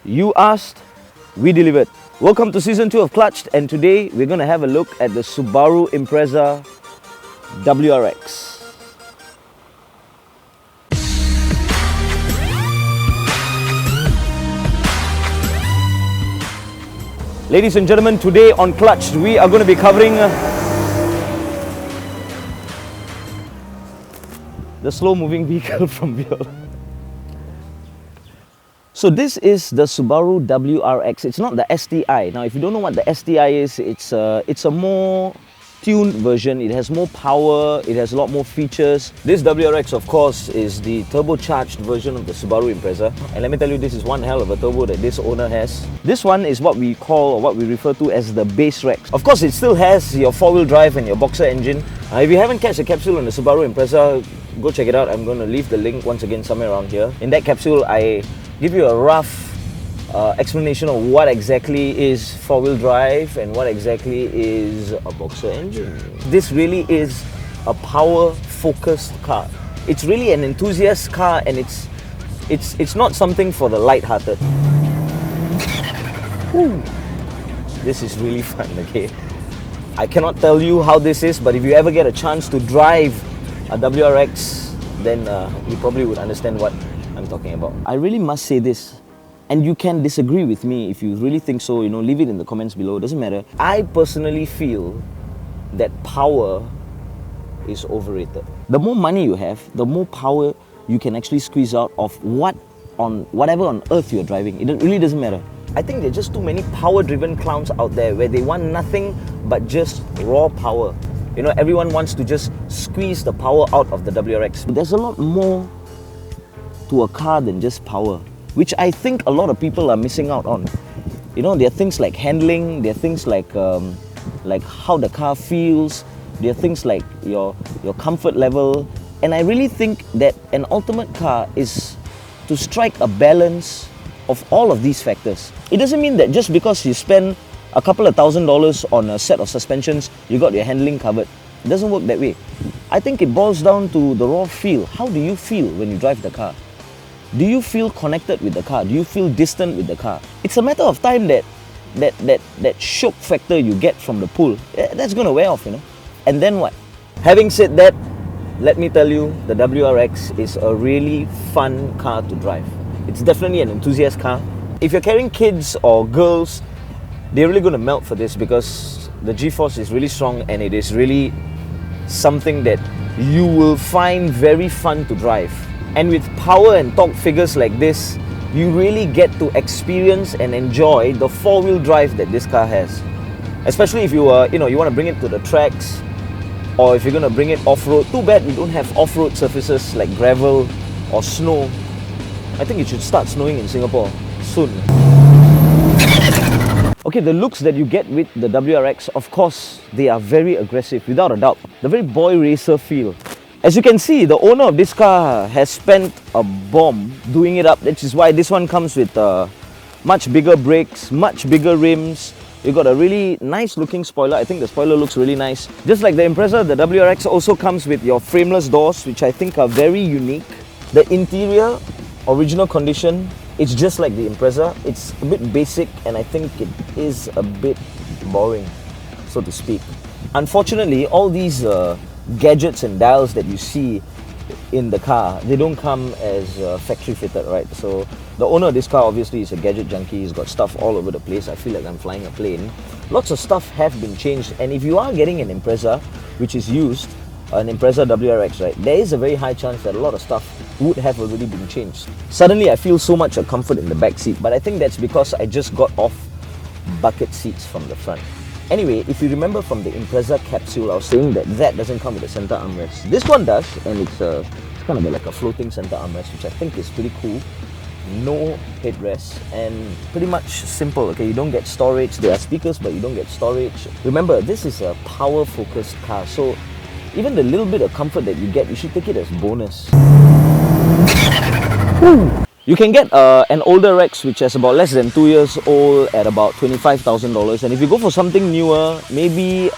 You asked, we delivered. Welcome to season 2 of Clutched, and today we're going to have a look at the Subaru Impreza WRX. Ladies and gentlemen, today on Clutched, we are going to be covering the slow-moving vehicle from below. So this is the Subaru WRX. It's not the STI. Now, if you don't know what the STI is, it's a more tuned version. It has more power. It has a lot more features. This WRX, of course, is the turbocharged version of the Subaru Impreza. And let me tell you, this is one hell of a turbo that this owner has. This one is what we call, or what we refer to as the base Rex. Of course, it still has your four-wheel drive and your boxer engine. If you haven't catched a capsule on the Subaru Impreza, go check it out. I'm going to leave the link once again somewhere around here. In that capsule, I give you a rough explanation of what exactly is four-wheel drive and what exactly is a boxer engine. This really is a power-focused car. It's really an enthusiast car, and it's not something for the light-hearted. This is really fun, okay? I cannot tell you how this is, but if you ever get a chance to drive a WRX, then you probably would understand what I'm talking about. I really must say this, and you can disagree with me if you really think so, leave it in the comments below, doesn't matter. I personally feel that power is overrated. The more money you have, the more power you can actually squeeze out of whatever on earth you're driving. It really doesn't matter. I think there are just too many power-driven clowns out there where they want nothing but just raw power. Everyone wants to just squeeze the power out of the WRX. There's a lot more to a car than just power, which I think a lot of people are missing out on. There are things like handling, there are things like how the car feels, there are things like your comfort level. And I really think that an ultimate car is to strike a balance of all of these factors. It doesn't mean that just because you spend a couple of $1,000s on a set of suspensions, you got your handling covered. It doesn't work that way. I think it boils down to the raw feel. How do you feel when you drive the car? Do you feel connected with the car? Do you feel distant with the car? It's a matter of time that shock factor you get from the pull, that's going to wear off, And then what? Having said that, let me tell you, the WRX is a really fun car to drive. It's definitely an enthusiast car. If you're carrying kids or girls, they're really going to melt for this because the G-force is really strong, and it is really something that you will find very fun to drive. And with power and torque figures like this, you really get to experience and enjoy the four-wheel drive that this car has. Especially if you want to bring it to the tracks, or if you're going to bring it off-road. Too bad we don't have off-road surfaces like gravel or snow. I think it should start snowing in Singapore soon. Okay, the looks that you get with the WRX, of course, they are very aggressive, without a doubt. The very boy racer feel. As you can see, the owner of this car has spent a bomb doing it up, which is why this one comes with much bigger brakes, much bigger rims. You got a really nice looking spoiler. I think the spoiler looks really nice. Just like the Impreza, the WRX also comes with your frameless doors, which I think are very unique. The interior, original condition, it's just like the Impreza. It's a bit basic, and I think it is a bit boring, so to speak. Unfortunately, all these gadgets and dials that you see in the car, they don't come as factory fitted, right? So the owner of this car obviously is a gadget junkie. He's got stuff all over the place. I feel like I'm flying a plane. Lots of stuff have been changed, and if you are getting an Impreza which is used, an Impreza WRX, right, there is a very high chance that a lot of stuff would have already been changed. Suddenly I feel so much comfort in the back seat, but I think that's because I just got off bucket seats from the front. Anyway, if you remember from the Impreza capsule, I was saying that doesn't come with a center armrest. This one does, and it's kind of like a floating center armrest, which I think is pretty cool. No headrest, and pretty much simple, okay? You don't get storage. There are speakers, but you don't get storage. Remember, this is a power-focused car, so even the little bit of comfort that you get, you should take it as bonus. You can get an older Rex which is about less than 2 years old at about $25,000, and if you go for something newer, maybe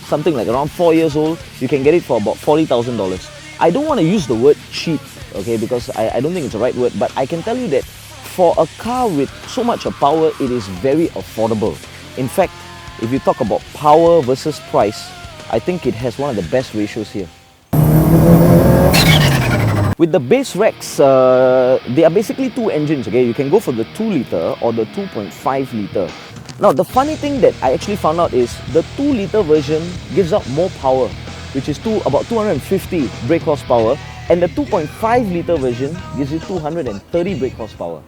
something like around 4 years old, you can get it for about $40,000. I don't want to use the word cheap, okay, because I don't think it's the right word, but I can tell you that for a car with so much of power, it is very affordable. In fact, if you talk about power versus price, I think it has one of the best ratios here. With the base Rex, they are basically two engines, okay? You can go for the 2 litre or the 2.5 litre. Now, the funny thing that I actually found out is the 2 litre version gives out more power, which is about 250 brake horsepower, and the 2.5 litre version gives you 230 brake horsepower.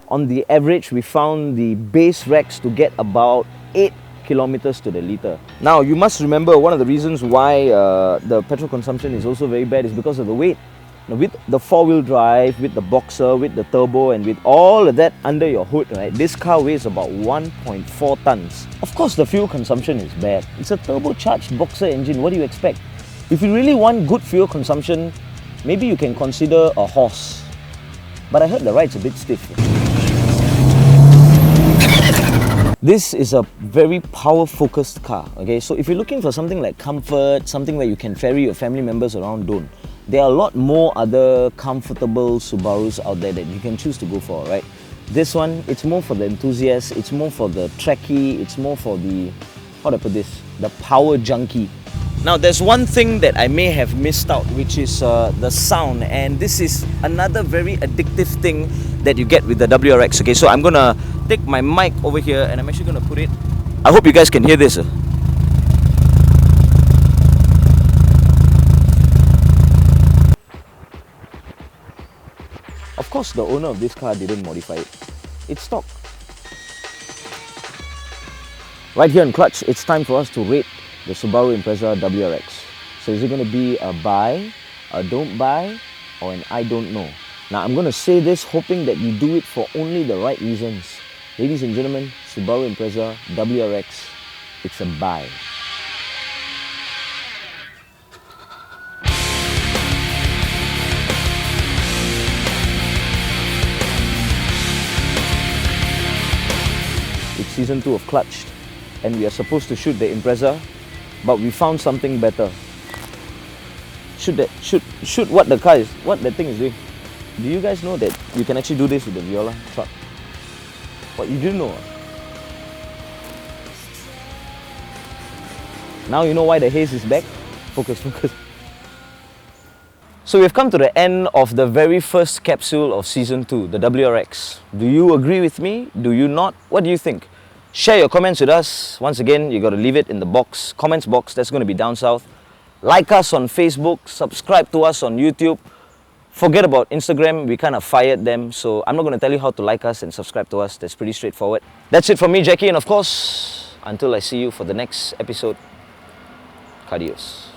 On the average, we found the base Rex to get about 8 kilometers to the litre. Now, you must remember one of the reasons why the petrol consumption is also very bad is because of the weight. Now, with the 4-wheel drive, with the Boxer, with the turbo, and with all of that under your hood, right, this car weighs about 1.4 tons. Of course, the fuel consumption is bad. It's a turbocharged Boxer engine. What do you expect? If you really want good fuel consumption, maybe you can consider a horse. But I heard the ride's a bit stiff. This is a very power-focused car, okay? So if you're looking for something like comfort, something where you can ferry your family members around, don't. There are a lot more other comfortable Subarus out there that you can choose to go for, right? This one, it's more for the enthusiasts, it's more for the trekkie, it's more for the, how do I put this? The power junkie. Now, there's one thing that I may have missed out, which is the sound, and this is another very addictive thing that you get with the WRX. Okay, so I'm gonna take my mic over here and I'm actually gonna put it. I hope you guys can hear this. Of course, the owner of this car didn't modify it. It's stock. Right here in Clutch, it's time for us to rate the Subaru Impreza WRX. So is it going to be a buy, a don't buy, or an I don't know? Now, I'm going to say this hoping that you do it for only the right reasons. Ladies and gentlemen, Subaru Impreza WRX, it's a buy. It's season 2 of Clutch, and we are supposed to shoot the Impreza, but we found something better. Shoot what the car is, what the thing is doing. Do you guys know that you can actually do this with the Viola truck? What, you didn't know? Now you know why the haze is back? Focus. So we've come to the end of the very first capsule of season 2, the WRX. Do you agree with me? Do you not? What do you think? Share your comments with us. Once again, you got to leave it in the box, comments box. That's going to be down south. Like us on Facebook, subscribe to us on YouTube. Forget about Instagram, we kind of fired them, so I'm not going to tell you how to like us and subscribe to us. That's pretty straightforward. That's it from me, Jackie, and of course, until I see you for the next episode, adios.